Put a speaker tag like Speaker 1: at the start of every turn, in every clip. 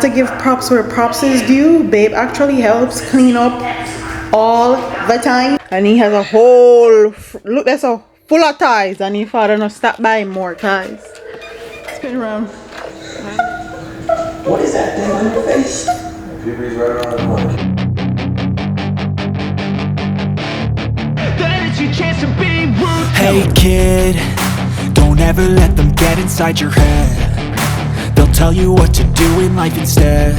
Speaker 1: To give props where props is due, babe actually helps clean up all the time. And he has a whole, look, that's a full of ties, and your father no stop buying more ties. Spin around.
Speaker 2: What is that thing on your face? Puberty's right around the corner. That is your chance to be rude.
Speaker 3: Hey kid, don't ever let them get inside your head. They'll tell you what to do in life instead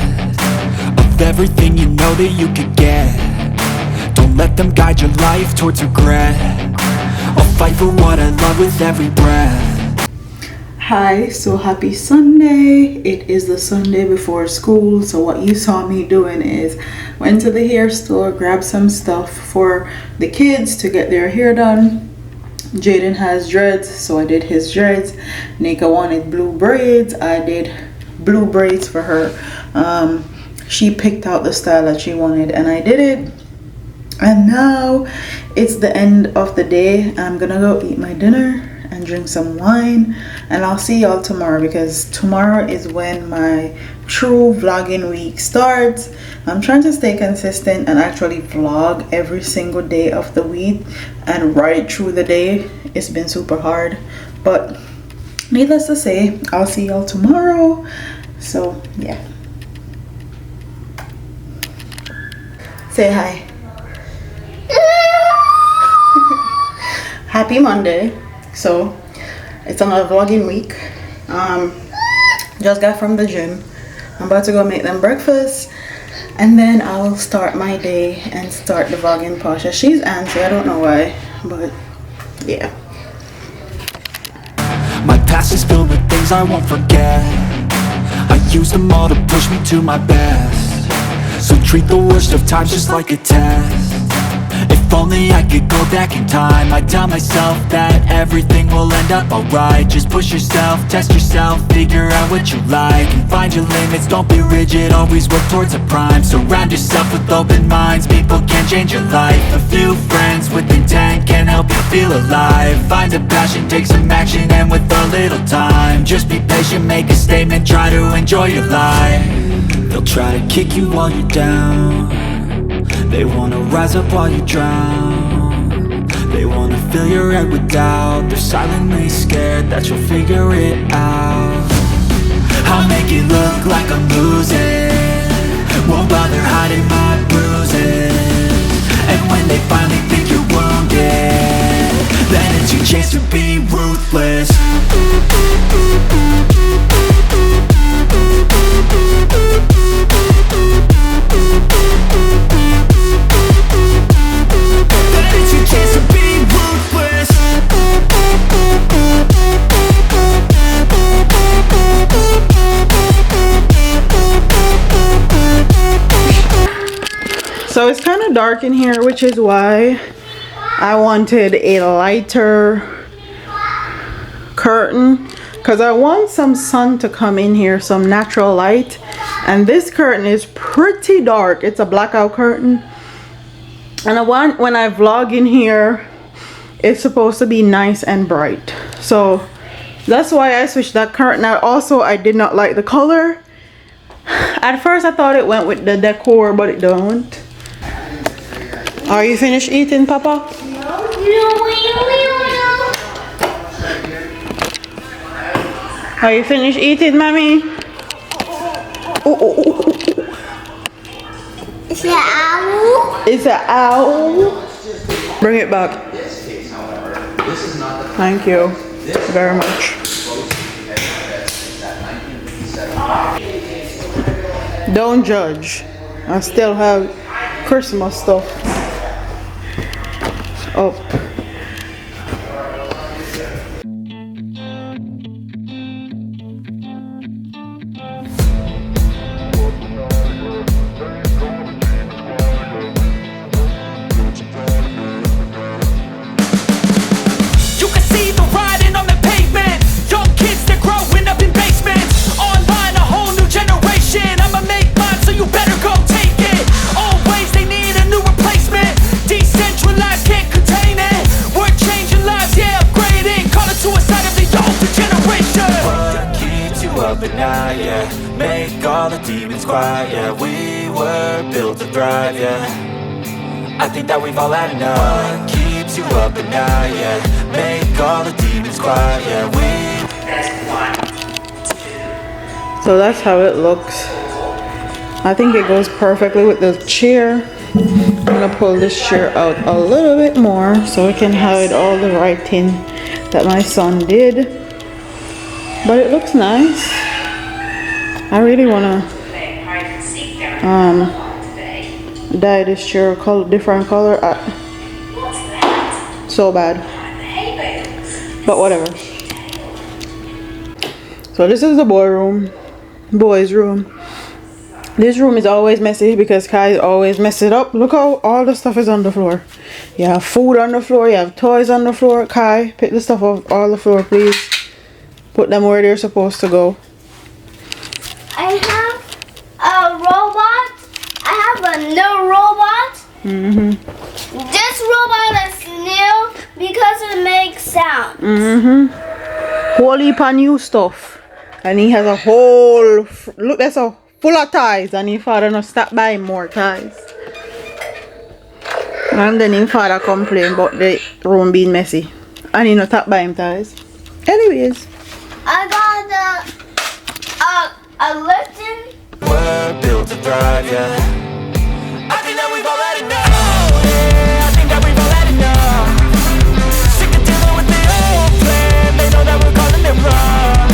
Speaker 3: of everything you know that you could get. Don't let them guide your life towards regret. I'll fight for what I love with every breath.
Speaker 1: Hi, so happy Sunday. It is the Sunday before school, so what you saw me doing is went to the hair store, grabbed some stuff for the kids to get their hair done. Jaden has dreads, so I did his dreads. Nika wanted blue braids, I did blue braids for her. She picked out the style that she wanted and I did it. And now it's the end of the day. I'm gonna go eat my dinner and drink some wine, and I'll see y'all tomorrow, because tomorrow is when my true vlogging week starts. I'm trying to stay consistent and actually vlog every single day of the week and right through the day. It's been super hard, but needless to say, I'll see y'all tomorrow. So yeah, say hi. Happy Monday. So it's another vlogging week. Just got from the gym. I'm about to go make them breakfast, and then I'll start my day and start the vlogging process. She's antsy, I don't know why, but yeah.
Speaker 3: My past is filled with things I won't forget. I use them all to push me to my best. So treat the worst of times just like a test. If only I could go back in time, I'd tell myself that everything will end up alright. Just push yourself, test yourself, figure out what you like, and find your limits, don't be rigid, always work towards a prime. Surround yourself with open minds, people can change your life. A few friends with intent can help you feel alive. Find a passion, take some action, and with a little time, just be patient, make a statement, try to enjoy your life. They'll try to kick you while you're down. They wanna rise up while you drown. They wanna fill your head with doubt. They're silently scared that you'll figure it out. I'll make it look like I'm losing, won't bother hiding my bruises. And when they finally think you're wounded, then it's your chance to be ruthless.
Speaker 1: So it's kind of dark in here, which is why I wanted a lighter curtain, because I want some sun to come in here, some natural light. And this curtain is pretty dark. It's a blackout curtain, and I want, when I vlog in here, it's supposed to be nice and bright. So that's why I switched that curtain out. Also, I did not like the color. At first I thought it went with the Decor, but it don't. Are you finished eating, Papa? Are you finished eating, Mommy?
Speaker 4: It's an owl.
Speaker 1: It's an owl. Bring it back. Thank you very much. Don't judge. I still have Christmas stuff. Oh.
Speaker 3: Decentralized, can't contain it. demons quiet, yeah. We were built to thrive, yeah. I think that we've all had enough. What keeps you up at night, yeah. Make all the demons quiet, yeah.
Speaker 1: So that's how it looks. I think it goes perfectly with the chair. I'm gonna pull this chair out a little bit more so I can hide all the writing that my son did. But it looks nice. I really wanna dye this chair a different color. So bad. But whatever. So this is the boys' room. This room is always messy because Kai always messes it up. Look how all the stuff is on the floor. You have food on the floor, you have toys on the floor. Kai, pick the stuff off all the floor, please. Put them where they're supposed to go.
Speaker 4: I have a robot. I have a new robot. This robot is new because it makes sound.
Speaker 1: Whole heap of new stuff. And he has a whole, look, that's a full of ties, and his father no stop buying more ties. And then his father complained about the room being messy, and he no stop buying ties. Anyways,
Speaker 4: I got a lifting.
Speaker 3: We're built to thrive, yeah. I think that we've all had enough. Yeah, I think that we've all had enough. Sick of dealing with the old plan. They know that we're calling it wrong.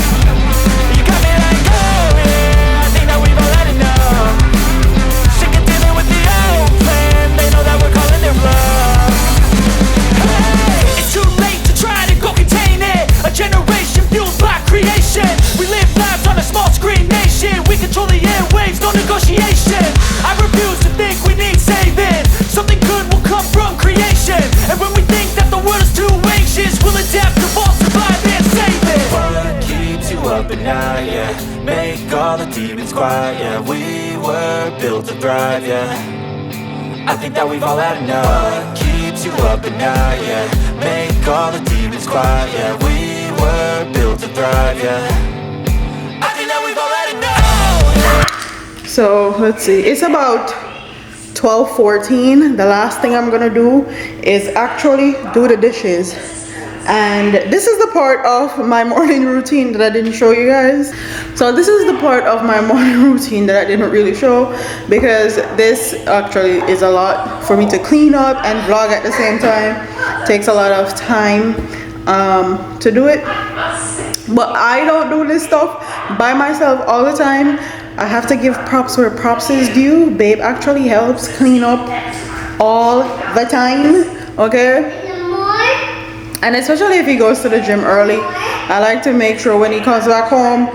Speaker 3: You got me like, oh yeah, I think that we've all had enough. Sick of dealing with the old plan. They know that we're calling it wrong. Hey, it's too late to try to go contain it. A generation fueled by creation. We live lives on a small screen nation. We control the airwaves, no negotiation. I refuse to think we need saving. Something good will come from creation. And when we think that the world is too anxious, we'll adapt, evolve, survive, and save it. What keeps you up at night, yeah. Make all the demons quiet, yeah. We were built to thrive, yeah. I think that we've all had enough. What keeps you up at night, yeah. Make all the demons quiet, yeah. We were built to thrive, yeah. I think that we've all had enough.
Speaker 1: so let's see. It's about 12:14. The last thing I'm gonna do is actually do the dishes. And this is the part of my morning routine that I didn't show you guys. So this is the part of my morning routine that I didn't really show, because this actually is a lot for me to clean up and vlog at the same time. Takes a lot of time to do it. But I don't do this stuff by myself all the time. I have to give props where props is due. Babe actually helps clean up all the time, okay? And especially if he goes to the gym early, I like to make sure when he comes back home,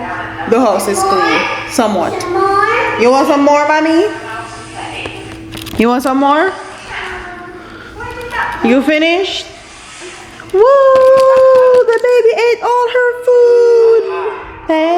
Speaker 1: the house is clean, somewhat. You want some more, mommy? You want some more? You finished? Woo! The baby ate all her food. Hey?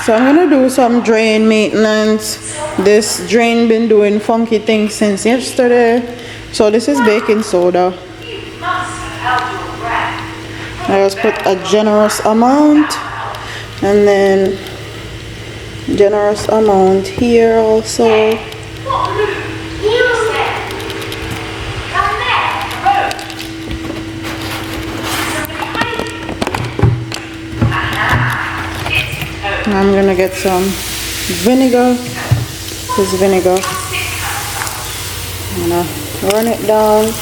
Speaker 1: So I'm gonna do some drain maintenance. This drain been doing funky things since yesterday. So this is baking soda. I just put a generous amount, and then generous amount here also. I'm gonna get some vinegar. This vinegar. I'm gonna run it down.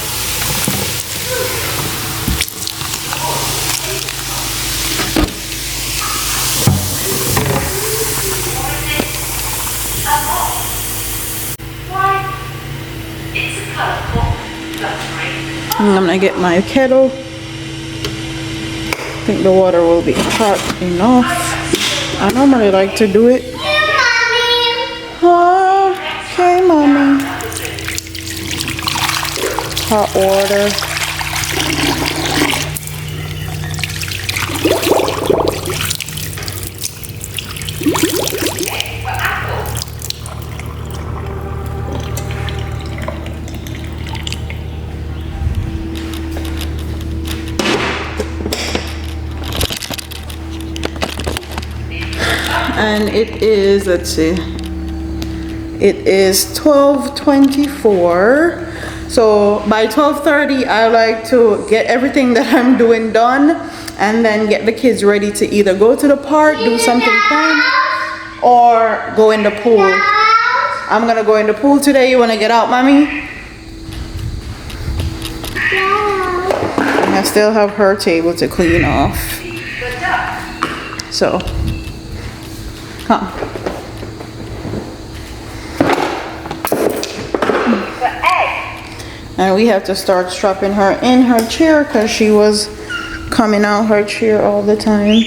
Speaker 1: I'm gonna get my kettle. I think the water will be hot enough. I normally like to do it. Oh, okay, mommy. Hot water. And it is, let's see, it is 12:24. So by 12:30 I like to get everything that I'm doing done and then get the kids ready to either go to the park, do something fun, or go in the pool. I'm gonna go in the pool today. You wanna get out, mommy? And I still have her table to clean off. So come. And we have to start strapping her in her chair because she was coming out her chair all the time.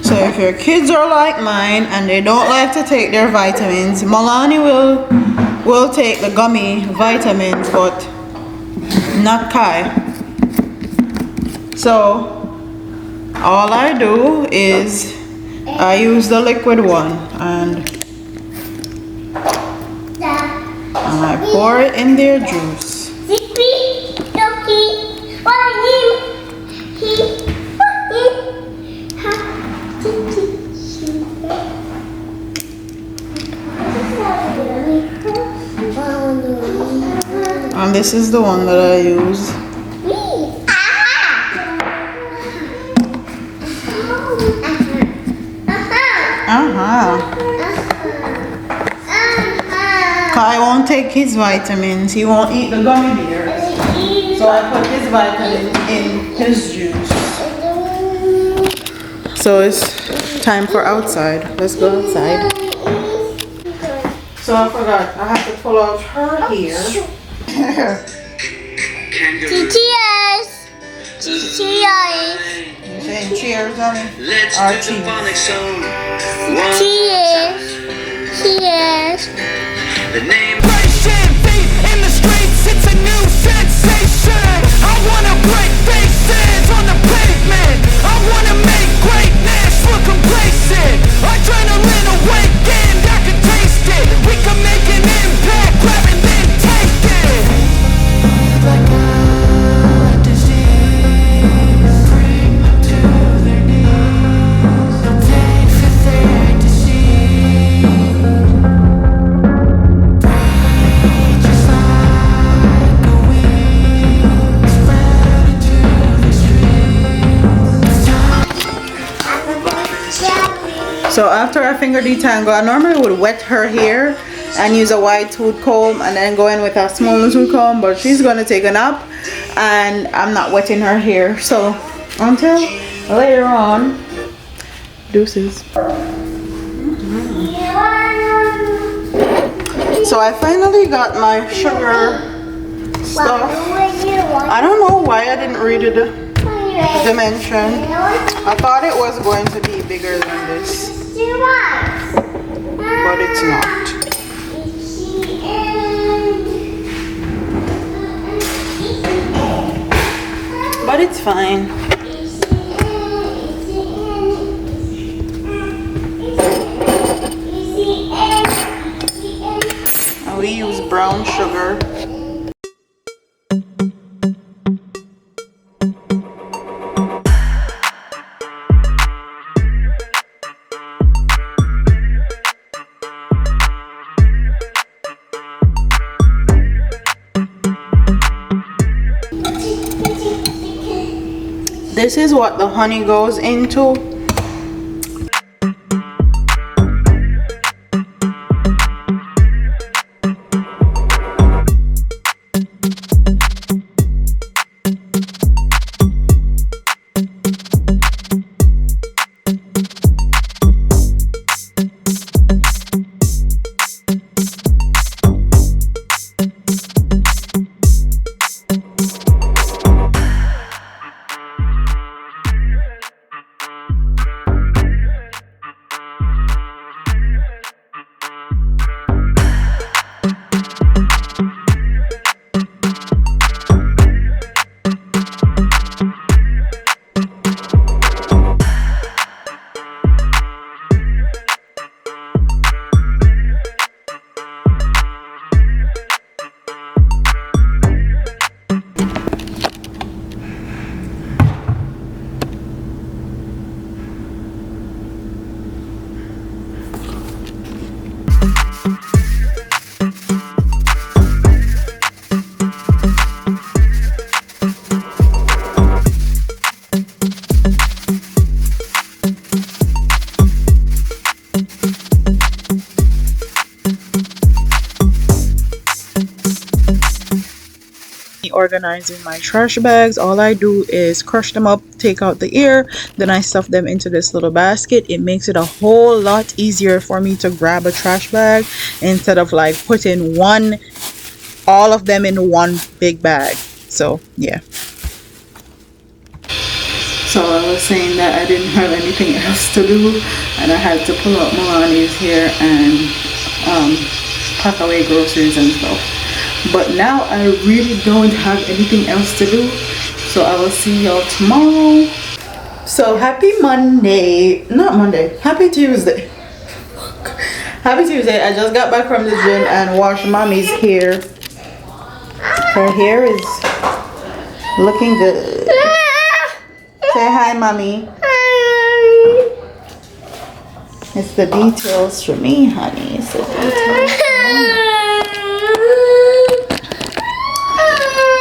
Speaker 1: So if your kids are like mine and they don't like to take their vitamins, Milani will take the gummy vitamins, but not Kai. So all I do is I use the liquid one and I pour it in their juice. And this is the one that I use. Kai won't take his vitamins. He won't eat the gummy bears. So I put his vitamins in his juice. So it's time for outside. Let's go outside. So I forgot. I have to pull out her hair.
Speaker 4: Cheers! Cheers!
Speaker 1: You saying cheers, honey? Or cheese?
Speaker 4: Cheers! Cheers!
Speaker 3: The name feet in the streets, it's a new sensation. I wanna break faces on the pavement. I wanna make greatness look complacent. Adrenaline awakened, I can taste it. We can make an impact, grab and then take it. Like a disease, bring them to their knees. They'll take for their disease. Just like a wind, spread into the streets.
Speaker 1: So after I finger detangle, I normally would wet her hair and use a wide tooth comb and then go in with a small tooth comb, but she's gonna take a nap and I'm not wetting her hair. So until later on, deuces. So I finally got my sugar stuff. I don't know why I didn't read the dimension. I thought it was going to be bigger than this, but it's not. But it's fine. And we use brown sugar. This is what the honey goes into. Organizing my trash bags, all I do is crush them up, take out the ear, then I stuff them into this little basket. It makes it a whole lot easier for me to grab a trash bag instead of like putting all of them in one big bag. So yeah. So I was saying that I didn't have anything else to do, and I had to pull out Milani's hair and pack away groceries and stuff. But now I really don't have anything else to do, so I will see y'all tomorrow. So happy Monday, not Monday, happy Tuesday. Happy Tuesday. I just got back from the gym and washed mommy's hair. Her hair is looking good. Say hi, mommy. It's the details for me, honey. It's the details for me.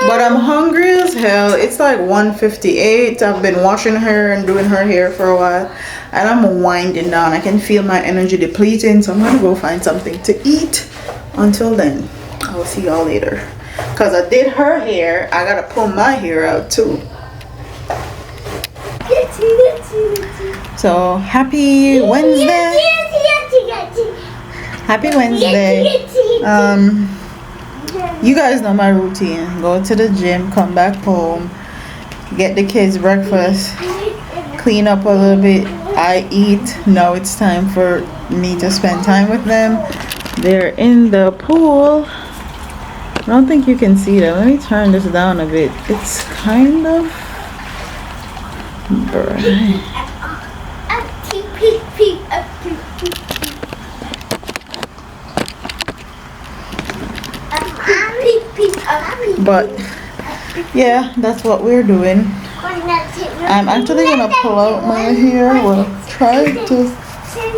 Speaker 1: But I'm hungry as hell. It's like 1:58. I've been washing her and doing her hair for a while, and I'm winding down. I can feel my energy depleting, so I'm gonna go find something to eat. Until then, I will see y'all later. Cause I did her hair, I gotta pull my hair out too. So happy Wednesday. Happy Wednesday. You guys know my routine. Go to the gym, come back home, get the kids breakfast, clean up a little bit, I eat. Now it's time for me to spend time with them. They're in the pool. I don't think you can see them. Let me turn this down a bit. It's kind of bright. But yeah, that's what we're doing. I'm actually gonna pull out my hair. Well, try to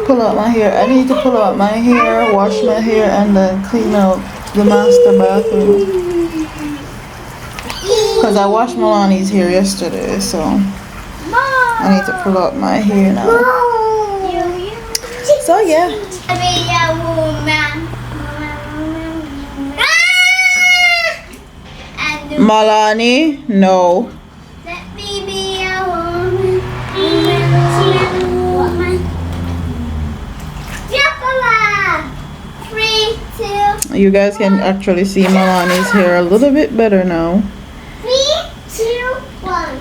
Speaker 1: pull out my hair. I need to pull out my hair, wash my hair, and then clean out the master bathroom. Because I washed Milani's hair yesterday, so I need to pull out my hair now. So yeah. Milani, no.
Speaker 4: Let me be a woman. Three, two.
Speaker 1: You guys can actually see Milani's hair a little bit better now.
Speaker 4: 3, 2, 1.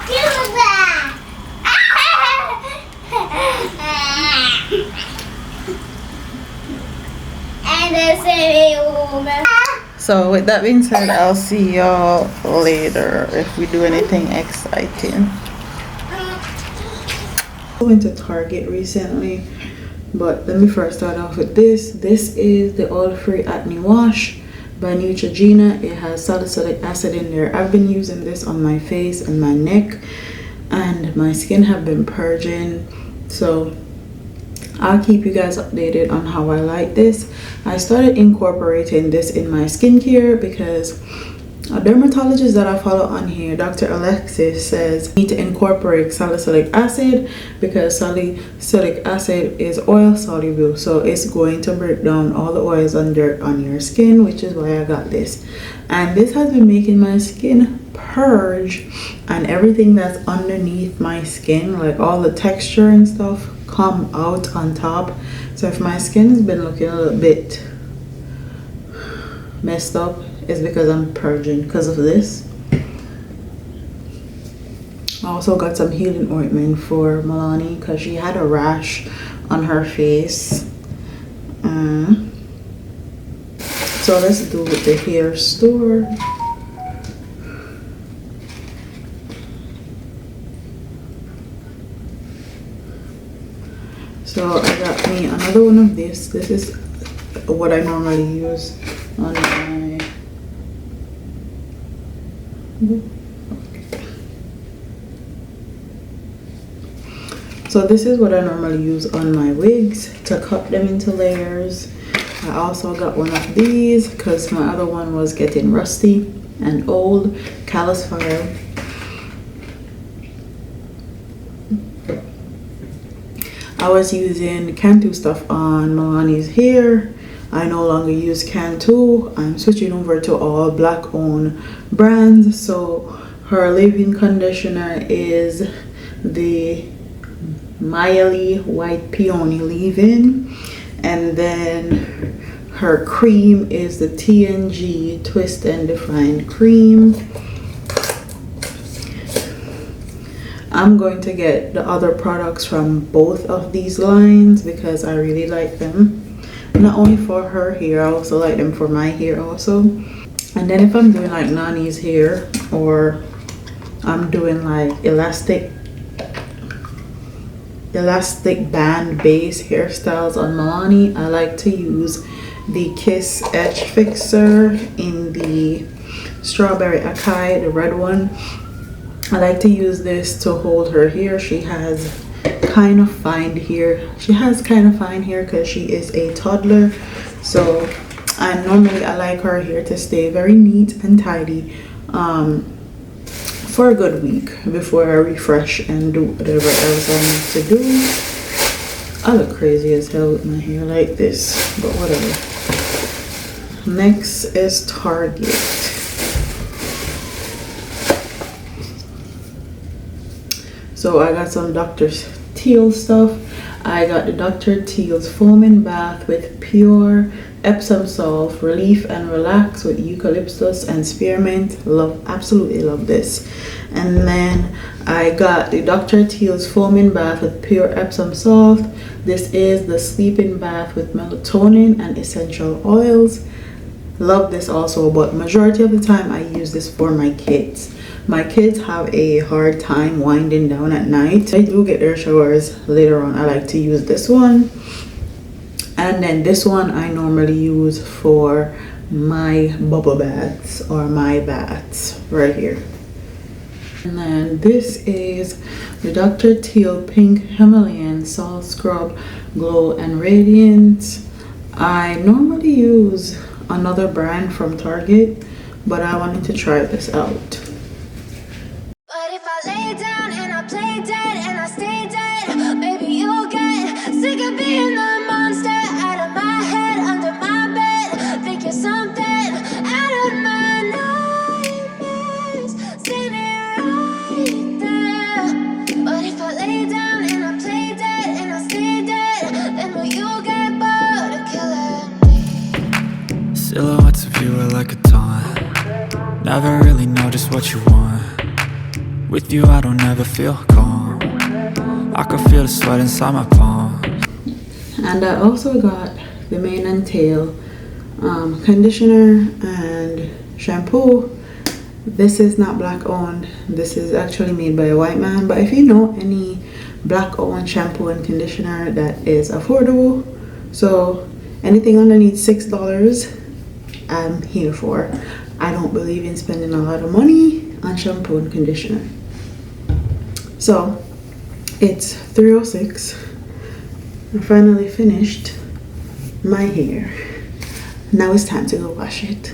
Speaker 4: Do that. And the same woman.
Speaker 1: So with that being said, I'll see y'all later if we do anything exciting. I went to Target recently, but let me first start off with this. This is the oil-free acne wash by Neutrogena. It has salicylic acid in there. I've been using this on my face and my neck, and my skin have been purging. So I'll keep you guys updated on how I like this. I started incorporating this in my skincare because A dermatologist that I follow on here, Dr. Alexis, says you need to incorporate salicylic acid because salicylic acid is oil soluble, so it's going to break down all the oils and dirt on your skin, which is why I got this. And this has been making my skin purge and everything that's underneath my skin, like all the texture and stuff, come out on top. So if my skin has been looking a little bit messed up, it's because I'm purging because of this. I also got some healing ointment for Milani because she had a rash on her face. So let's do with the hair store. So I got me another one of this. This is what I normally use on my So this is what I normally use on my wigs to cut them into layers. I also got one of these because my other one was getting rusty and old, callus file. I was using Cantu stuff on Milani's hair. I no longer use Cantu. I'm switching over to all black owned brands. So her leave-in conditioner is the Miley White Peony leave-in, and then her cream is the TNG Twist and Define cream. I'm going to get the other products from both of these lines because I really like them. Not only for her hair, I also like them for my hair also. And then if I'm doing like Nani's hair, or I'm doing like elastic band base hairstyles on Milani, I like to use the Kiss Edge Fixer in the Strawberry Acai, the red one. I like to use this to hold her hair. She has kind of fine hair. She has kind of fine hair because she is a toddler. So, and normally I like her hair to stay very neat and tidy for a good week before I refresh and do whatever else I need to do. I look crazy as hell with my hair like this, but whatever. Next is Target. So I got some Dr. Teal stuff. I got the Dr. Teal's Foaming Bath with pure Epsom salt, relief and relax with eucalyptus and spearmint. Absolutely love this. And then I got the Dr. Teal's Foaming Bath with pure Epsom salt. This is the sleeping bath with melatonin and essential oils. Love this also, but majority of the time I use this for my kids. My kids have a hard time winding down at night. I do get their showers later on. I like to use this one. And then this one I normally use for my bubble baths or my baths right here. And then this is the Dr. Teal Pink Himalayan Salt Scrub Glow and Radiance. I normally use another brand from Target, but I wanted to try this out.
Speaker 5: But if I lay down and I play dead and I stay dead, maybe you'll get sick of being the monster out of my head, under my bed, thinking something out of my nightmares, standing right there. But if I lay down and I play dead and I stay dead, then will you get bored of killing me?
Speaker 3: Silhouettes of you are like a taunt. Never really know just what you want. With you I don't ever feel calm. I can feel the sweat inside my palm.
Speaker 1: And I also got the Mane and Tail conditioner and shampoo. This is not black owned. This is actually made by a white man, but if you know any black owned shampoo and conditioner that is affordable, so anything underneath $6 I'm here for. I don't believe in spending a lot of money on shampoo and conditioner. So it's 3:06. I finally finished my hair. Now it's time to go wash it.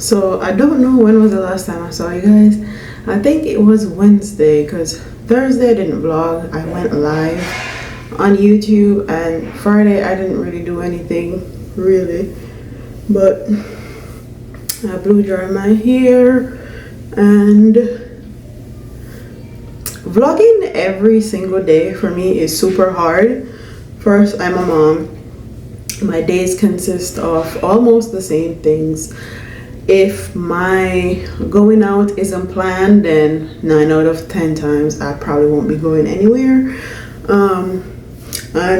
Speaker 1: So I don't know when was the last time I saw you guys. I think it was Wednesday, because Thursday I didn't vlog. I went live on YouTube, and Friday I didn't really do anything really, but I blew dry my hair. And vlogging every single day for me is super hard. First, I'm a mom. My days consist of almost the same things. If my going out isn't planned, then 9 out of 10 times I probably won't be going anywhere. And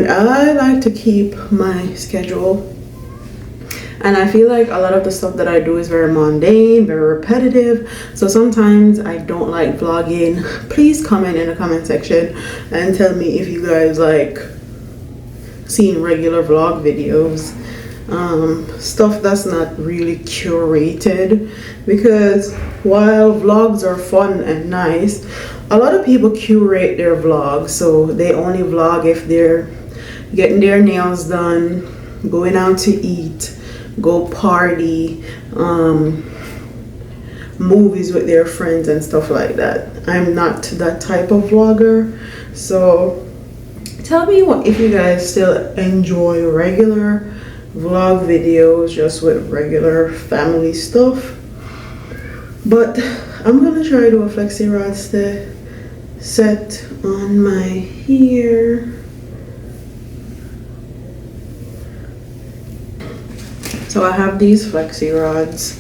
Speaker 1: I like to keep my schedule. And I feel like a lot of the stuff that I do is very mundane, very repetitive. So sometimes I don't like vlogging. Please comment in the comment section and tell me if you guys like seeing regular vlog videos. Stuff that's not really curated. Because while vlogs are fun and nice, a lot of people curate their vlogs. So they only vlog if they're getting their nails done, going out to eat, go party, movies with their friends and stuff like that. I'm not that type of vlogger. So tell me what if you guys still enjoy regular vlog videos just with regular family stuff. But I'm gonna try to do a flexi rod set on my hair. So I have these flexi rods.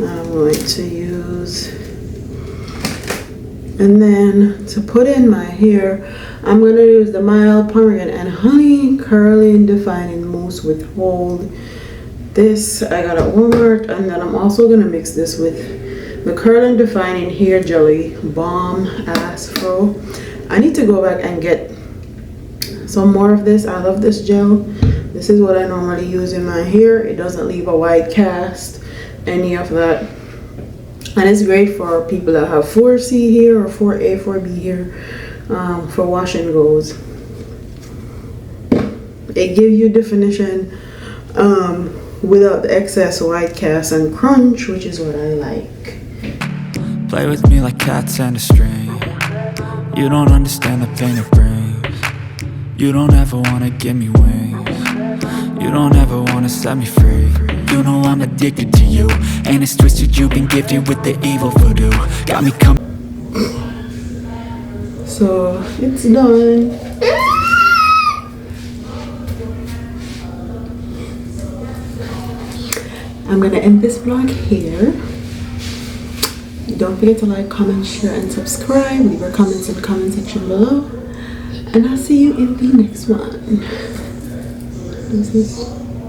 Speaker 1: I'm going to use, and then to put in my hair, I'm going to use the Mild Pomegranate and Honey Curling Defining Mousse with Hold. This I got at Walmart, and then I'm also going to mix this with the Curling Defining Hair Jelly Bomb Ass Fro. I need to go back and get some more of this. I love this gel. This is what I normally use in my hair. It doesn't leave a white cast, any of that. And it's great for people that have 4C hair or 4A, 4B hair, for wash and goes. It gives you definition without the excess white cast and crunch, which is what I like.
Speaker 3: Play with me like cats and a string. You don't understand the pain it brings. You don't ever wanna give me wings. You don't ever wanna set me free. You know I'm addicted to you, and it's twisted. You've been gifted with the evil voodoo. Got me coming.
Speaker 1: So it's done. I'm gonna end this vlog here. Don't forget to like, comment, share, and subscribe. Leave your comments in the comment section below. And I'll see you in the next one. This is